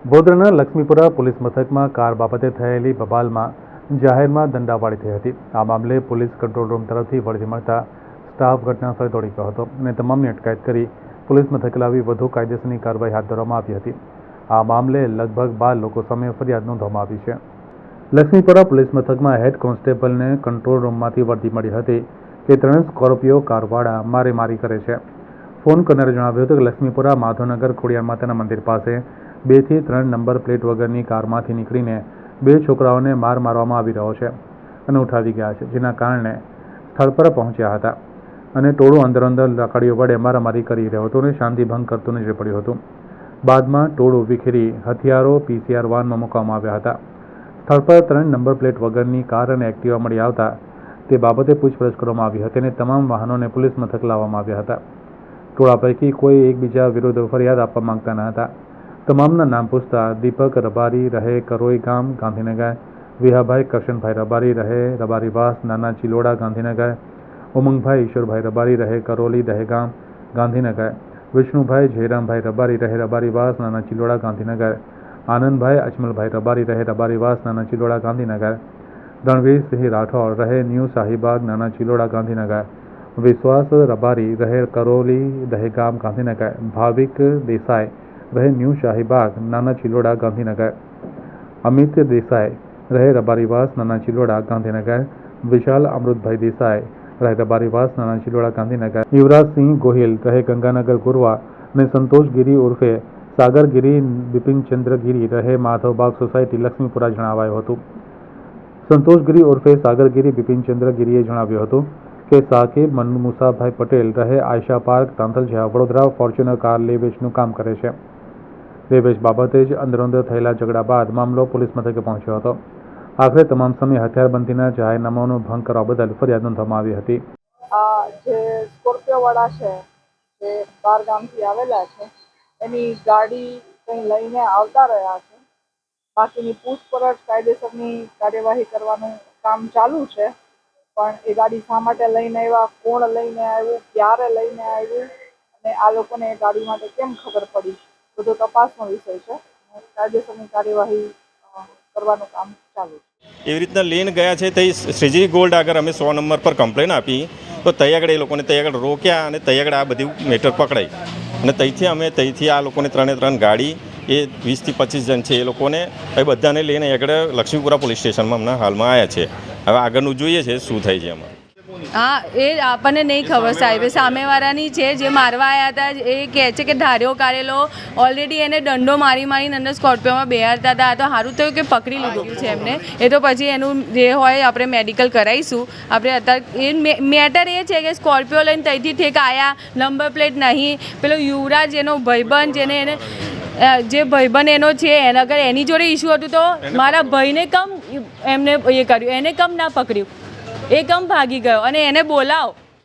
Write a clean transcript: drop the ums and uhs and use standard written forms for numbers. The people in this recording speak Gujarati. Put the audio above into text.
વડોદરાના લક્ષ્મીપુરા પોલીસ મથકમાં કાર બાબતે થયેલી બબાલમાં જાહેરમાં દંડાવાળી થઈ હતી। આ મામલે પોલીસ કંટ્રોલ રૂમ તરફથી વળતી મળતા સ્ટાફ ઘટનાસ્થળે દોડી ગયો હતો અને તમામની અટકાયત કરી પોલીસ મથકે લાવી વધુ કાયદેસરની કાર્યવાહી હાથ ધરવામાં આવી હતી। આ મામલે લગભગ 12 લોકો સામે ફરિયાદ નોંધવામાં આવી છે। લક્ષ્મીપુરા પોલીસ મથકમાં હેડ કોન્સ્ટેબલને કંટ્રોલ રૂમમાંથી વર્દી મળી હતી કે 3 સ્કોર્પિયો કારવાળા મારેમારી કરે છે। ફોન કરનારે જણાવ્યું હતું કે લક્ષ્મીપુરા માધવનગર ખોડિયાર માતાના મંદિર પાસે 2 થી 3 નંબર પ્લેટ વગરની કારમાંથી નીકળીને 2 છોકરાઓને મારવામાં આવી રહ્યો છે અને ઉઠાવી ગયા છે, જેના કારણે સ્થળ પર પહોંચ્યા હતા અને ટોળું અંદર લાકડીઓ વડે મારામારી કરી રહ્યું હતું અને શાંતિભંગ કરતું નજરે પડ્યું હતું। બાદમાં ટોળું વિખેરી હથિયારો PCR વાનમાં મૂકવામાં આવ્યા હતા। સ્થળ પર 3 નંબર પ્લેટ વગરની કાર અને એક્ટિવા મળી આવતા તે બાબતે પૂછપરછ કરવામાં આવી હતી અને તમામ વાહનોને પોલીસ મથક લાવવામાં આવ્યા હતા। ટોળા પૈકી કોઈ એકબીજા વિરુદ્ધ ફરિયાદ આપવા માંગતા ન હતા। તમામના નામ પૂછતા દીપક રબારી રહે કરોઈ ગામ ગાંધીનગર, વિહાભાઈ કરશનભાઈ રબારી રહે રબારીવાસ નાના ચિલોડા ગાંધીનગર, ઉમંગભાઈ ઈશ્વરભાઈ રબારી રહે કરોલી દહેગામ ગાંધીનગર, વિષ્ણુભાઈ જયરામભાઈ રબારી રહે રબારીવાસ નાના ચિલોડા ગાંધીનગર, આનંદભાઈ અજમલભાઈ રબારી રહે રબારીવાસ નાના ચિલોડા ગાંધીનગર, રણવીરસિંહ રાઠોડ રહે ન્યૂ શાહીબાગ નાના ચિલોડા ગાંધીનગર, વિશ્વાસ રબારી રહે કરોલી દહેગામ ગાંધીનગર, ભાવિક દેસાઈ રહે ન્યૂ શાહીબાગ નાના ચિલોડા ગાંધીનગર, અમિત દેસાઈ રહે રબારીવાસ નાના ચિલોડા ગાંધીનગર, વિશાલ અમૃતભાઈ દેસાઈ રહે રબારીવાસ નાના ચિલોડા ગાંધીનગર, યુવરાજસિંહ ગોહિલ રહે ગંગાનગર ગુરવા અને સંતોષગીરી ઉર્ફે સાગરગીરી બિપિનચંદ્રગીરી રહે માધવબાગ સોસાયટી લક્ષ્મીપુરા જણાવાયું હતું। સંતોષગીરી ઉર્ફે સાગરગીરી બિપિનચંદ્રગીરીએ જણાવ્યું હતું કે સાકિબ મુસાભાઈ પટેલ રહે Ayesha park Tandalja Vadodara Fortuner car લે વેચનું કામ કરે છે। લે વેચ બાબતે જ અંદરોઅંદર થયેલા ઝઘડા બાદ મામલો પોલીસ મથકે પહોંચ્યો હતો। આખરે તમામ સામે હથિયારબંધીના જાહેરનામાનો ભંગ કરવા બદલ ફરિયાદ નોંધવામાં આવી હતી। જે સ્કોર્પિયો વાળા છે જે બહાર ગામથી આવેલા છે એની ગાડી કંઈ લઈને આવતા રહ્યા છે। બાકીની પૂછપરછ કાયદેસરની કાર્યવાહી કરવાનું કામ ચાલુ છે, પણ એ ગાડી શા માટે લઈને આવ્યા, કોણ લઈને આવ્યું, ક્યારે લઈને આવ્યું અને આ લોકોને એ ગાડી માટે કેમ ખબર પડી, બધો તપાસનો વિષય છે। કાયદેસરની કાર્યવાહી કરવાનું કામ ચાલુ છે। એવી રીતના લઈને ગયા છે તે શ્રીજી ગોલ્ડ આગળ અમે 100 નંબર પર કમ્પ્લેન આપી તો તઈ આગળ એ લોકોને તઈ આગળ રોક્યા અને તઈ આગળ આ બધી મેટર પકડાઈ અને તઈથી આ લોકોને 3 ગાડી એ 20 થી 25 જણ છે એ લોકોને એ બધાને લઈને આગળ લક્ષ્મીપુરા પોલીસ સ્ટેશનમાં હમણાં હાલમાં આવ્યા છે। હવે આગળનું જોઈએ છે શું થાય છે એમાં। હા, એ આપણને નહીં ખબર સાહેબ, સામેવાળાની છે જે મારવા આવ્યા હતા એ કહે છે કે ધાર્યો કાઢેલો ઓલરેડી એને દંડો મારીને અંદર સ્કોર્પિયોમાં બેહારતા હતા। તો સારું થયું કે પકડી લીધું છે એમને, એ તો પછી એનું જે હોય આપણે મેડિકલ કરાવીશું। આપણે અત્યારે એ મેટર એ છે કે સ્કોર્પિયો લઈને ત્યાંથી ઠેક આવ્યા, નંબર પ્લેટ નહીં, પેલો યુવરાજ એનો ભાઈબંધ જેને એને જે ભાઈબંધ એનો છે એને અગર એની જોડે ઇસ્યુ હતું તો મારા ભાઈને કમ એમને એ કર્યું, એને કમ ના પકડ્યું, એ કમ ભાગી ગયો અને એને બોલાવો